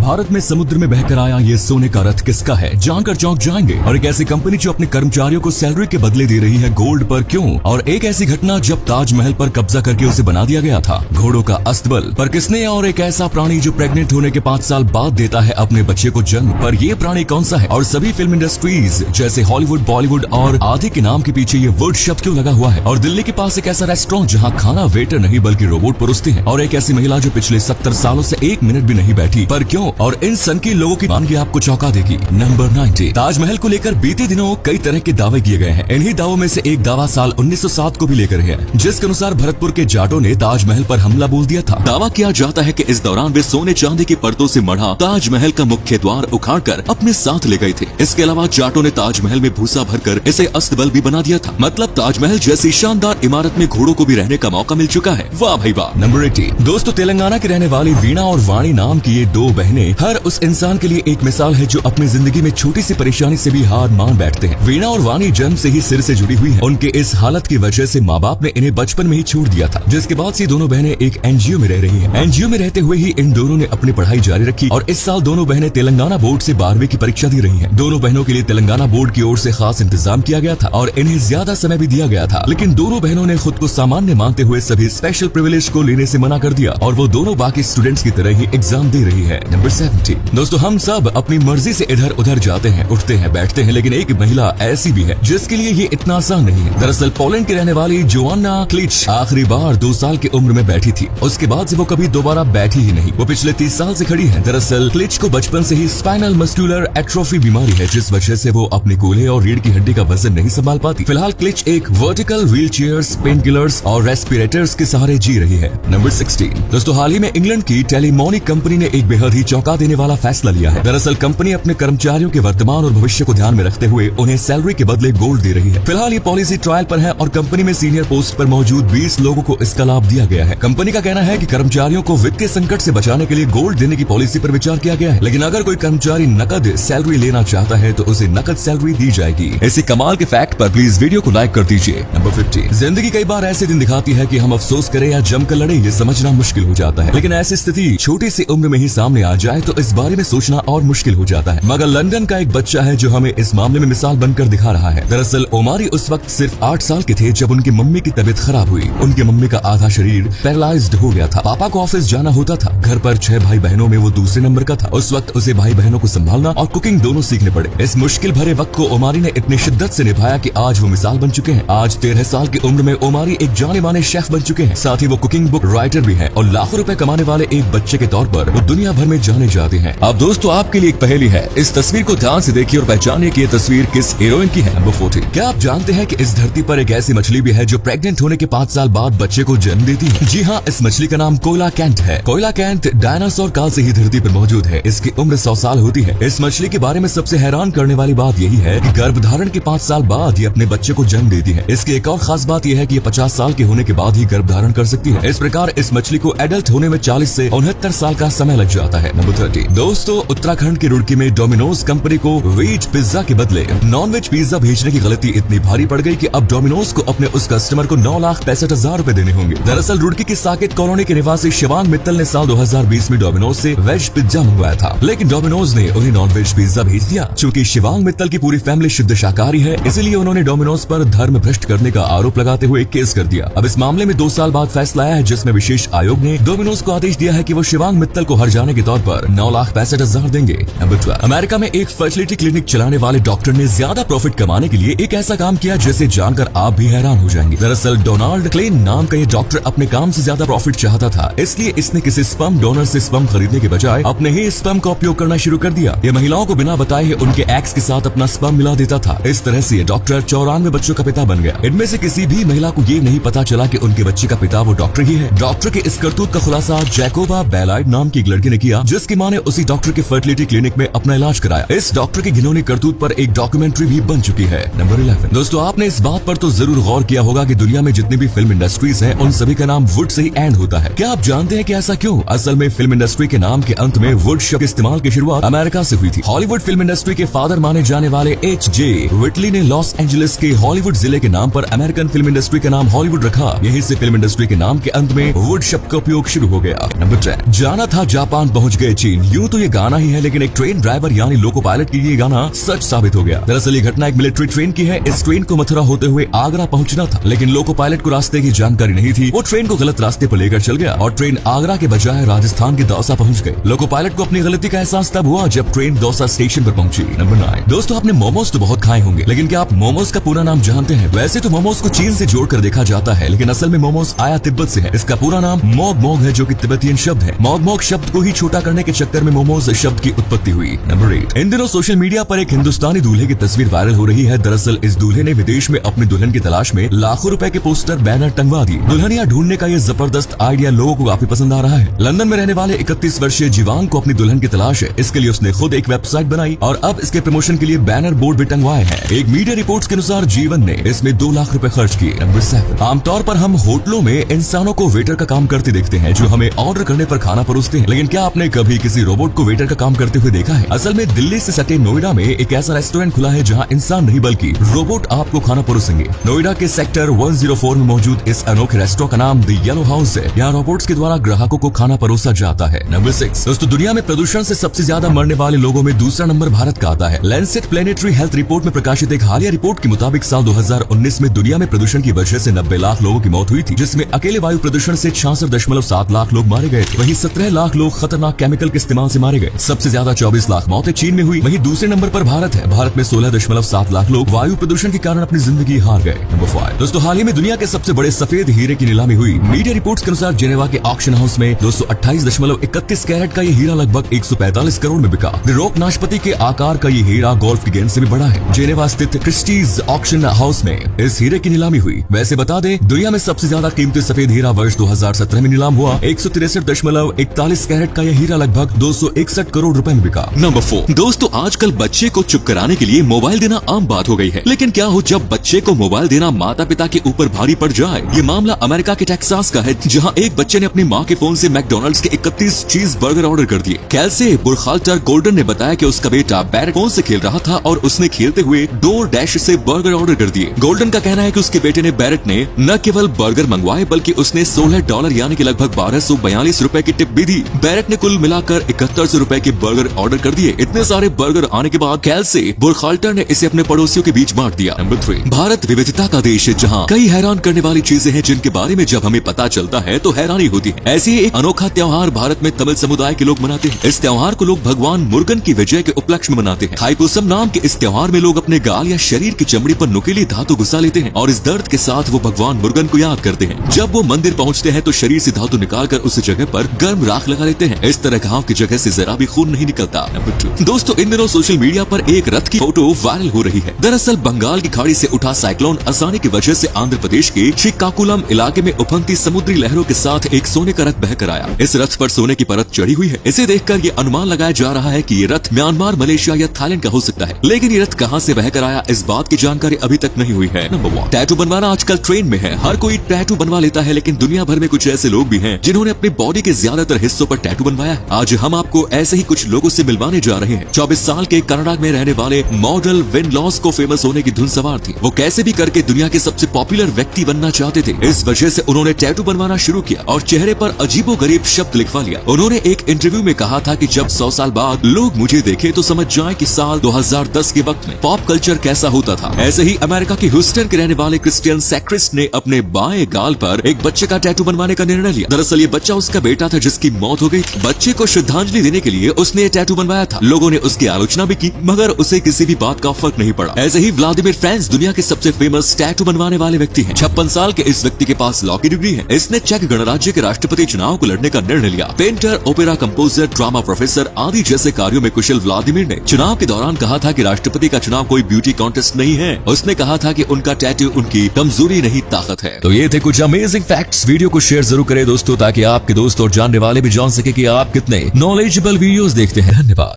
भारत में समुद्र में बहकर आया ये सोने का रथ किसका है, जानकर चौंक जाएंगे। और एक ऐसी कंपनी जो अपने कर्मचारियों को सैलरी के बदले दे रही है गोल्ड पर क्यों, और एक ऐसी घटना जब ताजमहल पर कब्जा करके उसे बना दिया गया था। घोड़ों का अस्तबल पर किसने, और एक ऐसा प्राणी जो प्रेग्नेंट होने के 5 साल बाद देता है अपने बच्चे को जन्म, पर ये प्राणी कौन सा है। और सभी फिल्म इंडस्ट्रीज जैसे हॉलीवुड, बॉलीवुड और आदि के नाम के पीछे ये वुड शब्द क्यों लगा हुआ है। और दिल्ली के पास एक ऐसा रेस्टोरेंट जहाँ खाना वेटर नहीं बल्कि रोबोट परोसते हैं। और एक ऐसी महिला जो पिछले 70 सालों से 1 मिनट भी नहीं बैठी, पर क्यों। और इन सनकी लोगों की मांगे आपको चौंका देगी। नंबर 90। ताजमहल को लेकर बीते दिनों कई तरह के दावे किए गए हैं। इन्हीं दावों में से एक दावा साल 1907 को भी लेकर है, जिसके अनुसार भरतपुर के जाटों ने ताजमहल पर हमला बोल दिया था। दावा किया जाता है कि इस दौरान वे सोने चांदी की परतों से मढ़ा ताजमहल का मुख्य द्वार उखाड़कर अपने साथ ले गए थे। इसके अलावा जाटों ने ताजमहल में भूसा भरकर इसे अस्तबल भी बना दिया था। मतलब ताजमहल जैसी शानदार इमारत में घोड़ों को भी रहने का मौका मिल चुका है। वाह भाई वाह। नंबर 80। दोस्तों, तेलंगाना की रहने वाली वीणा और वाणी नाम की ये 2 बहनें हर उस इंसान के लिए एक मिसाल है जो अपनी जिंदगी में छोटी सी परेशानी से भी हार मान बैठते हैं। वीणा और वाणी जन्म से ही सिर से जुड़ी हुई है। उनके इस हालत की वजह से माँ बाप ने इन्हें बचपन में ही छोड़ दिया था, जिसके बाद से दोनों बहनें एक एनजीओ में रह रही है। एनजीओ में रहते हुए ही इन दोनों ने अपनी पढ़ाई जारी रखी और इस साल दोनों बहनें तेलंगाना बोर्ड से 12वीं की परीक्षा दे रही हैं। दोनों बहनों के लिए तेलंगाना बोर्ड की ओर से खास इंतजाम किया गया था और इन्हें ज्यादा समय भी दिया गया था, लेकिन दोनों बहनों ने खुद को सामान्य मानते हुए सभी स्पेशल प्रिविलेज को लेने से मना कर दिया और वो दोनों बाकी स्टूडेंट्स की तरह ही एग्जाम दे रही है। नंबर 70। दोस्तों, हम सब अपनी मर्जी से इधर उधर जाते हैं, उठते हैं, बैठते हैं, लेकिन एक महिला ऐसी भी है जिसके लिए ये इतना आसान नहीं है। दरअसल पोलैंड की रहने वाली जोआना क्लिच आखिरी बार 2 साल की उम्र में बैठी थी। उसके बाद से वो कभी दोबारा बैठी ही नहीं। वो पिछले 30 साल से खड़ी है। दरअसल क्लिच को बचपन से ही स्पाइनल मस्कुलर एट्रोफी बीमारी है, जिस वजह से वो अपने कूल्हे और रीढ़ की हड्डी का वजन नहीं संभाल पाती। फिलहाल क्लिच एक vertical wheel chairs, pain killers और रेस्पिरेटर्स के सहारे जी रही है। नंबर 16। दोस्तों, हाल ही में इंग्लैंड की टेलीमोनिक कंपनी ने एक बेहद ही चौंका देने वाला फैसला लिया है। दरअसल कंपनी अपने कर्मचारियों के वर्तमान और भविष्य को ध्यान में रखते हुए उन्हें सैलरी के बदले गोल्ड दे रही है। फिलहाल ये पॉलिसी ट्रायल पर है और कंपनी में सीनियर पोस्ट पर मौजूद 20 लोगों को इसका लाभ दिया गया है। कंपनी का कहना है कि कर्मचारियों को वित्तीय संकट से बचाने के लिए गोल्ड देने की पॉलिसी पर विचार किया गया है, लेकिन अगर कोई कर्मचारी नकद सैलरी लेना चाहता है तो उसे नकद सैलरी दी जाएगी। ऐसे कमाल के फैक्ट पर प्लीज वीडियो को लाइक कर दीजिए। नंबर 50। जिंदगी कई बार ऐसे दिन दिखाती है कि हम अफसोस करें या जमकर लड़े ये समझना मुश्किल हो जाता है, लेकिन ऐसी स्थिति छोटी सी उम्र में ही सामने आ जाए तो इस बारे में सोचना और मुश्किल हो जाता है। मगर लंदन का एक बच्चा है जो हमें इस मामले में मिसाल बनकर दिखा रहा है। दरअसल ओमारी उस वक्त सिर्फ 8 साल के थे जब उनकी मम्मी की तबीयत खराब हुई। उनकी मम्मी का आधा शरीर पैरालाइज्ड हो गया था। पापा को ऑफिस जाना होता था। घर पर 6 भाई बहनों में वो दूसरे नंबर का था। उस वक्त उसे भाई बहनों को संभालना और कुकिंग दोनों सीखने पड़े। इस मुश्किल भरे वक्त को ओमारी ने इतनी शिद्दत से निभाया कि आज वो मिसाल बन चुके हैं। आज 13 साल की उम्र में ओमारी एक जाने माने शेफ बन चुके हैं। साथ ही वो कुकिंग बुक राइटर भी है और लाखों रुपए कमाने वाले एक बच्चे के तौर पर वो दुनिया भर में जाने जाते हैं। अब दोस्तों, आपके लिए एक पहेली है। इस तस्वीर को ध्यान से देखिए और पहचानिए कि ये तस्वीर किस हीरोइन की है। नंबर 40। क्या आप जानते हैं कि इस धरती पर एक ऐसी मछली भी है जो प्रेग्नेंट होने के 5 साल बाद बच्चे को जन्म देती है? जी हाँ, इस मछली का नाम कोयला कैंट है। कोयला कैंट डायनासोर काल से ही धरती पर मौजूद है। इसकी उम्र 100 साल होती है। इस मछली के बारे में सबसे हैरान करने वाली बात यही है कि गर्भधारण के 5 साल बाद ये अपने बच्चे को जन्म देती है। इसकी एक और खास बात यह है कि ये 50 साल के होने के बाद ही गर्भधारण कर सकती है। इस प्रकार इस मछली को एडल्ट होने में 40 से 69 साल का समय लग जाता है। नंबर 30। दोस्तों, उत्तराखंड के रुड़की में डोमिनोज कंपनी को वेज पिज्जा के बदले नॉन वेज पिज्जा भेजने की गलती इतनी भारी पड़ गई कि अब डोमिनोज को अपने उस कस्टमर को 9,65,000 रुपए देने होंगे। दरअसल रुड़की की साकेत कॉलोनी के निवासी शिवांग मित्तल ने साल 2020 में डोमिनोज से वेज पिज्जा मंगवाया था, लेकिन डोमिनोज ने उन्हें नॉन वेज पिज्जा भेज दिया। चूँकि शिवांग मित्तल की पूरी फैमिली शुद्ध शाकाहारी है, इसलिए उन्होंने डोमिनोज पर धर्म भ्रष्ट करने का आरोप लगाते हुए केस कर दिया। अब इस मामले में 2 साल बाद फैसला आया है, जिसमें विशेष आयोग ने डोमिनोज को आदेश दिया है कि वो शिवांग मित्तल को हर जाने के तौर पर 9,65,000 देंगे। नंबर 12। अमेरिका में एक फर्टिलिटी क्लिनिक चलाने वाले डॉक्टर ने ज्यादा प्रॉफिट कमाने के लिए एक ऐसा काम किया जिसे जानकर आप भी हैरान हो जाएंगे। दरअसल डोनाल्ड क्लेन नाम का ये डॉक्टर अपने काम से ज्यादा प्रॉफिट चाहता था, इसलिए इसने किसी स्पर्म डोनर से स्पर्म खरीदने के बजाय अपने ही स्पर्म का उपयोग करना शुरू कर दिया। ये महिलाओं को बिना बताए ही उनके एक्स के साथ अपना स्पर्म मिला देता था। इस तरह से ये डॉक्टर 94 बच्चों का पिता बन गया। इनमें से किसी भी महिला को ये नहीं पता चला कि उनके बच्चे का पिता वो डॉक्टर ही है। डॉक्टर के इस करतूत का खुलासा जैकोबा बेलाइड नाम की एक लड़की ने किया, जिसकी मां ने उसी डॉक्टर के फर्टिलिटी क्लिनिक में अपना इलाज कराया। इस डॉक्टर की घिनौनी करतूत पर एक डॉक्यूमेंट्री भी बन चुकी है। नंबर 11। दोस्तों, आपने इस बात पर तो जरूर गौर किया होगा कि दुनिया में जितनी भी फिल्म इंडस्ट्रीज हैं, उन सभी का नाम वुड से ही एंड होता है। क्या आप जानते हैं कि ऐसा क्यों? असल में फिल्म इंडस्ट्री के नाम के अंत में वुड शब्द के इस्तेमाल की शुरुआत अमेरिका से हुई थी। हॉलीवुड फिल्म इंडस्ट्री के फादर माने जाने वाले H.J. विटली ने लॉस एंजलिस के हॉलीवुड जिले के नाम पर अमेरिकन फिल्म इंडस्ट्री का नाम हॉलीवुड रखा। यहीं से फिल्म इंडस्ट्री के नाम के अंत में वुड शब्द का उपयोग शुरू हो गया। नंबर 10। जाना था जापान पहुंच गए चीन। यूं तो ये गाना ही है, लेकिन एक ट्रेन ड्राइवर यानी लोको पायलट के लिए ये गाना सच साबित हो गया। दरअसल ये घटना एक मिलिट्री ट्रेन की है। इस ट्रेन को मथुरा होते हुए आगरा पहुंचना था, लेकिन लोको पायलट को रास्ते की जानकारी नहीं थी। वो ट्रेन को गलत रास्ते पर लेकर चल गया और ट्रेन आगरा के बजाय राजस्थान के दौसा पहुंच गई। लोको पायलट को अपनी गलती का एहसास तब हुआ जब ट्रेन दौसा स्टेशन पर पहुंची। नंबर 9। दोस्तों, आपने मोमोज तो बहुत खाए होंगे, लेकिन क्या आप मोमोज का पूरा नाम जानते हैं? वैसे तो मोमोज को चीन से जोड़कर देखा जाता है, लेकिन असल में मोमोज आया तिब्बत से है। इसका पूरा नाम मोग मोग है, जो कि तिब्बतियन शब्द है। मोग मोग शब्द को ही छोटा करने के चक्कर में मोमोज शब्द की उत्पत्ति हुई। नंबर 8। इन दिनों सोशल मीडिया पर एक हिंदुस्तानी दूल्हे की तस्वीर वायरल हो रही है। दरअसल इस दूल्हे ने विदेश में अपनी दुल्हन की तलाश में लाखों रुपए के पोस्टर बैनर टंगवा दिए। दुल्हनिया ढूंढने का ये जबरदस्त आइडिया लोगों को काफी पसंद आ रहा है। लंदन में रहने वाले 31 वर्षीय जीवांग को अपनी दुल्हन की तलाश है। इसके लिए उसने खुद एक वेबसाइट बनाई और अब इसके प्रमोशन के लिए बैनर बोर्ड भी टंगवाए हैं। एक मीडिया रिपोर्ट्स के अनुसार जीवन ने इसमें 2 लाख रुपए खर्च किए। नंबर 7। आमतौर पर हम होटलों में इंसानों को वेटर का काम करते देखते हैं, जो हमें ऑर्डर करने पर खाना परोसते हैं, लेकिन क्या आपने कभी किसी रोबोट को वेटर का काम करते हुए देखा है? असल में दिल्ली से सटे नोएडा में एक ऐसा रेस्टोरेंट खुला है जहां इंसान नहीं बल्कि रोबोट आपको खाना परोसेंगे। नोएडा के सेक्टर 104 में मौजूद इस अनोखे रेस्टोरेंट का नाम द येलो हाउस है। यहाँ रोबोट्स के द्वारा ग्राहकों को खाना परोसा जाता है। नंबर 6। दोस्तों, दुनिया में प्रदूषण से सबसे ज्यादा मरने वाले लोगों में दूसरा नंबर भारत का आता है। लैंसेट प्लेनेटरी हेल्थ रिपोर्ट में प्रकाशित एक हालिया रिपोर्ट के मुताबिक साल 2019 में दुनिया में प्रदूषण की वजह से 90 लाख लोगों की मौत हुई थी, जिसमें अकेले वायु प्रदूषण से 66.7 लाख लोग मारे गए थे। वहीं 17 लाख लोग खतरनाक केमिकल के इस्तेमाल से मारे गए। सबसे ज्यादा 24 लाख मौतें चीन में हुई। वहीं दूसरे नंबर पर भारत है। भारत में 16.7 लाख लोग वायु प्रदूषण के कारण अपनी जिंदगी हार गए। नंबर 5। दोस्तों, हाल ही में दुनिया के सबसे बड़े सफेद हीरे की नीलामी हुई। मीडिया रिपोर्ट्स के अनुसार जेनेवा के ऑक्शन हाउस में 228.31 कैरेट का ये हीरा लगभग 145 करोड़ में बिका। द रॉक नाशपाती के आकार का ये हीरा गोल्फ की गेंद से भी बड़ा है। जेनेवा स्थित क्रिस्टीज ऑक्शन हाउस में इस हीरे की नीलामी हुई। वैसे बता दें, दुनिया में सबसे ज्यादा कीमती सफेद हीरा वर्ष 2017 में नीलाम हुआ। 163.41 कैरेट का यह हीरा लगभग 261 करोड़ रुपए में बिका। नंबर 4। दोस्तों, आजकल बच्चे को चुप कराने के लिए मोबाइल देना आम बात हो गई है, लेकिन क्या हो जब बच्चे को मोबाइल देना माता पिता के ऊपर भारी पड़ जाए? ये मामला अमेरिका के टेक्सास का है, जहां एक बच्चे ने अपनी मां के फोन से मैकडॉनल्ड्स के 31 चीज बर्गर ऑर्डर कर दिए। कैसे बुरखाल्टर गोल्डन ने बताया कि उसका बेटा बैरेट फोन से खेल रहा था और उसने खेलते हुए डोर डैश से बर्गर ऑर्डर कर दिए। गोल्डन का कहना है कि उसके बेटे ने बैरेट ने न केवल बर्गर मंगवाए बल्कि उसने $16 यानी कि लगभग 1242 रुपए की टिप भी दी। बैरेट ने कुल मिलाकर 7100 रुपए के बर्गर ऑर्डर कर दिए। इतने सारे बर्गर आने के बाद कैसे बुरखाल्टर ने इसे अपने पड़ोसियों के बीच बांट दिया। नंबर 3। भारत विविधता का देश है, जहाँ कई हैरान करने वाली चीजें हैं जिनके बारे में जब हमें पता चलता है तो हैरानी होती है। ऐसे ही एक अनोखा त्योहार भारत में तमिल समुदाय के लोग मनाते हैं। इस त्योहार को लोग भगवान मुर्गन की विजय के उपलक्ष्य में मनाते हैं। थाईपुसम नाम के इस त्योहार में लोग अपने गाल या शरीर की चमड़ी पर नुकीली धातु घुसा लेते हैं और इस दर्द के साथ वो भगवान मुर्गन को याद करते हैं। जब वो मंदिर पहुंचते हैं तो शरीर से धातु निकालकर उस जगह पर गर्म राख लगा लेते हैं। इस तरह घाव की जगह से जरा भी खून नहीं निकलता। नंबर 2। दोस्तों, इन दिनों सोशल मीडिया पर एक रथ की फोटो वायरल हो रही है। दरअसल बंगाल की खाड़ी से उठा साइक्लोन आसानी की वजह से आंध्र प्रदेश के श्रीकाकुलम इलाके में उफनती समुद्री लहरों के साथ एक सोने का रथ बहकर आया। इस रथ पर सोने की परत चढ़ी हुई है। इसे देखकर ये अनुमान लगाया जा रहा है कि ये रथ म्यांमार, मलेशिया या थाईलैंड का हो सकता है, लेकिन ये रथ कहां से बहकर आया इस बात की जानकारी अभी तक नहीं हुई है। नंबर 1। टैटू बनवाना आजकल ट्रेंड में है। हर कोई टैटू बनवा लेता है, लेकिन दुनिया भर में कुछ ऐसे लोग भी हैं जिन्होंने अपनी बॉडी के ज्यादातर हिस्सों पर टैटू बनवाया है। आज हम आपको ऐसे ही कुछ लोगों से मिलवाने जा रहे हैं। 24 साल के कनाडा में रहने वाले मॉडल विन लॉस को फेमस होने की धुन सवार थी। वो कैसे भी करके दुनिया के सबसे पॉपुलर व्यक्ति बनना चाहते थे। इस वजह से उन्होंने टैटू बनवाना शुरू किया और चेहरे पर अजीबोगरीब शब्द लिखवा लिया। उन्होंने एक इंटरव्यू में कहा था कि जब 100 साल बाद लोग मुझे देखे तो समझ जाए कि साल 2010 के वक्त में पॉप कल्चर कैसा होता था। ऐसे ही अमेरिका के ह्यूस्टन के रहने वाले क्रिस्टियन सैक्रिस्ट ने अपने बाएं गाल पर एक बच्चे का टैटू बनवाने का निर्णय लिया। दरअसल ये बच्चा उसका बेटा था जिसकी मौत हो गई थी। बच्चे को श्रद्धांजलि देने के लिए उसने ये टैटू बनवाया था। लोगों ने उसकी आलोचना भी की, मगर उसे किसी भी बात का फर्क नहीं पड़ा। ऐसे ही व्लादिमीर फ्रांस दुनिया के सबसे फेमस टैटू बनवाने वाले व्यक्ति हैं। 56 साल के इस व्यक्ति के पास लॉ की डिग्री है। इसने चेक गणराज्य के राष्ट्रपति चुनाव को लड़ने का निर्णय लिया। Painter, opera composer, drama professor आदि जैसे कार्यों में कुशल व्लादिमीर ने चुनाव के दौरान कहा था कि राष्ट्रपति का चुनाव कोई ब्यूटी कॉन्टेस्ट नहीं है। उसने कहा था कि उनका टैटू उनकी कमजोरी नहीं, ताकत है। तो ये थे कुछ अमेजिंग फैक्ट्स। वीडियो को शेयर जरूर करें दोस्तों, ताकि आपके दोस्त और जानने वाले भी जान सके कि आप कितने नॉलेजेबल वीडियोस देखते हैं। धन्यवाद।